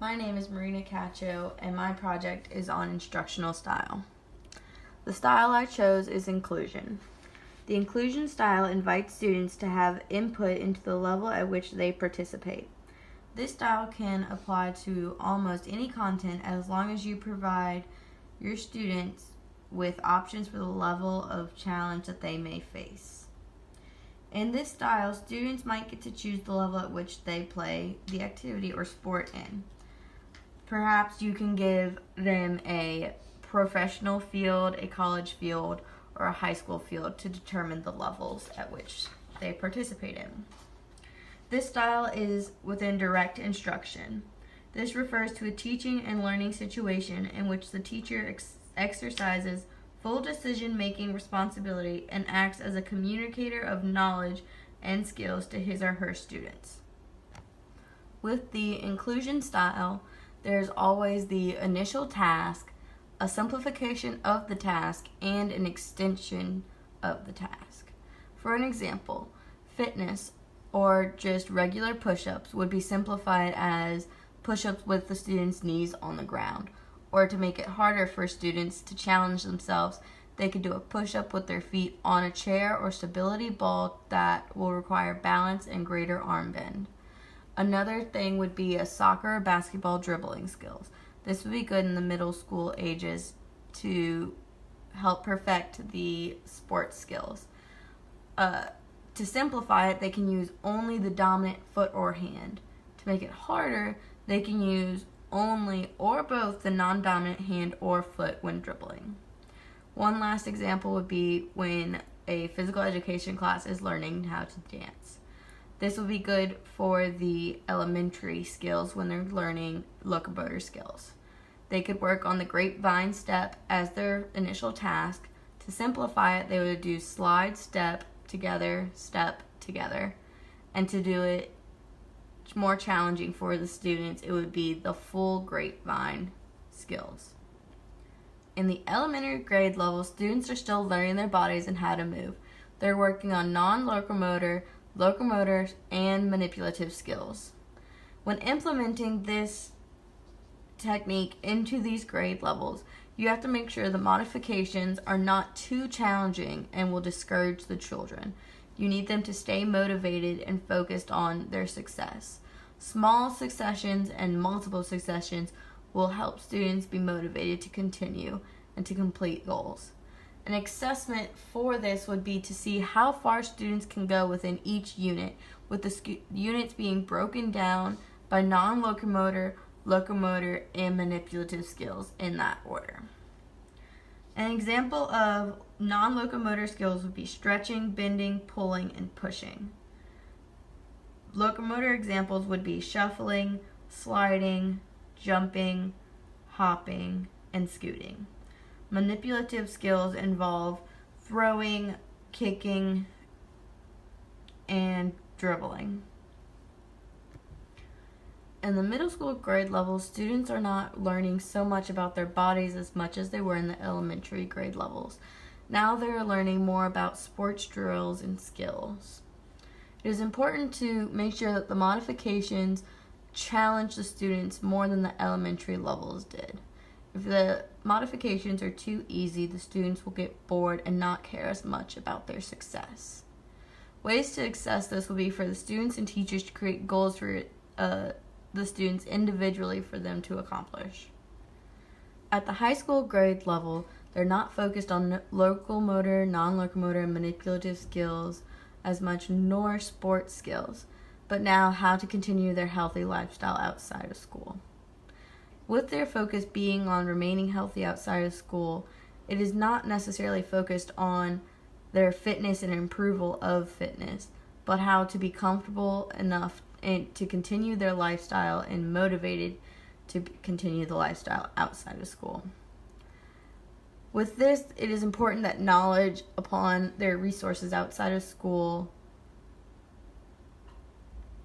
My name is Marina Cacho, and my project is on instructional style. The style I chose is inclusion. The inclusion style invites students to have input into the level at which they participate. This style can apply to almost any content as long as you provide your students with options for the level of challenge that they may face. In this style, students might get to choose the level at which they play the activity or sport in. Perhaps you can give them a professional field, a college field, or a high school field to determine the levels at which they participate in. This style is within direct instruction. This refers to a teaching and learning situation in which the teacher exercises full decision-making responsibility and acts as a communicator of knowledge and skills to his or her students. With the inclusion style, there's always the initial task, a simplification of the task, and an extension of the task. For an example, fitness or just regular push-ups would be simplified as push-ups with the students' knees on the ground. Or to make it harder for students to challenge themselves, they could do a push-up with their feet on a chair or stability ball that will require balance and greater arm bend. Another thing would be a soccer or basketball dribbling skills. This would be good in the middle school ages to help perfect the sports skills. To simplify it, they can use only the dominant foot or hand. To make it harder, they can use only or both the non-dominant hand or foot when dribbling. One last example would be when a physical education class is learning how to dance. This will be good for the elementary skills when they're learning locomotor skills. They could work on the grapevine step as their initial task. To simplify it, they would do slide, step together, and to do it more challenging for the students, it would be the full grapevine skills. In the elementary grade level, students are still learning their bodies and how to move. They're working on non-locomotor, locomotor, and manipulative skills. When implementing this technique into these grade levels, you have to make sure the modifications are not too challenging and will discourage the children. You need them to stay motivated and focused on their success. Small successions and multiple successions will help students be motivated to continue and to complete goals. An assessment for this would be to see how far students can go within each unit, with the units being broken down by non-locomotor, locomotor, and manipulative skills in that order. An example of non-locomotor skills would be stretching, bending, pulling, and pushing. Locomotor examples would be shuffling, sliding, jumping, hopping, and scooting. Manipulative skills involve throwing, kicking, and dribbling. In the middle school grade level, students are not learning so much about their bodies as much as they were in the elementary grade levels. Now they're learning more about sports drills and skills. It is important to make sure that the modifications challenge the students more than the elementary levels did. If the modifications are too easy, the students will get bored and not care as much about their success. Ways to assess this will be for the students and teachers to create goals for the students individually for them to accomplish. At the high school grade level, they're not focused on locomotor, non-locomotor, and manipulative skills as much, nor sports skills, but now how to continue their healthy lifestyle outside of school. With their focus being on remaining healthy outside of school, it is not necessarily focused on their fitness and approval of fitness, but how to be comfortable enough and to continue their lifestyle and motivated to continue the lifestyle outside of school. With this, it is important that knowledge upon their resources outside of school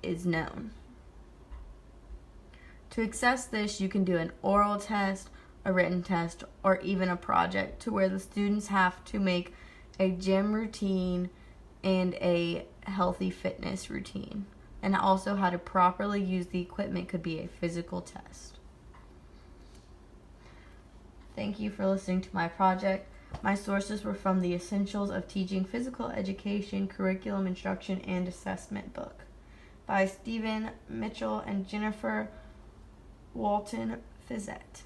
is known. To assess this, you can do an oral test, a written test, or even a project to where the students have to make a gym routine and a healthy fitness routine and also how to properly use the equipment could be a physical test. Thank you for listening to my project. My sources were from the Essentials of Teaching Physical Education Curriculum Instruction and Assessment book by Stephen Mitchell and Jennifer Walton Fizette.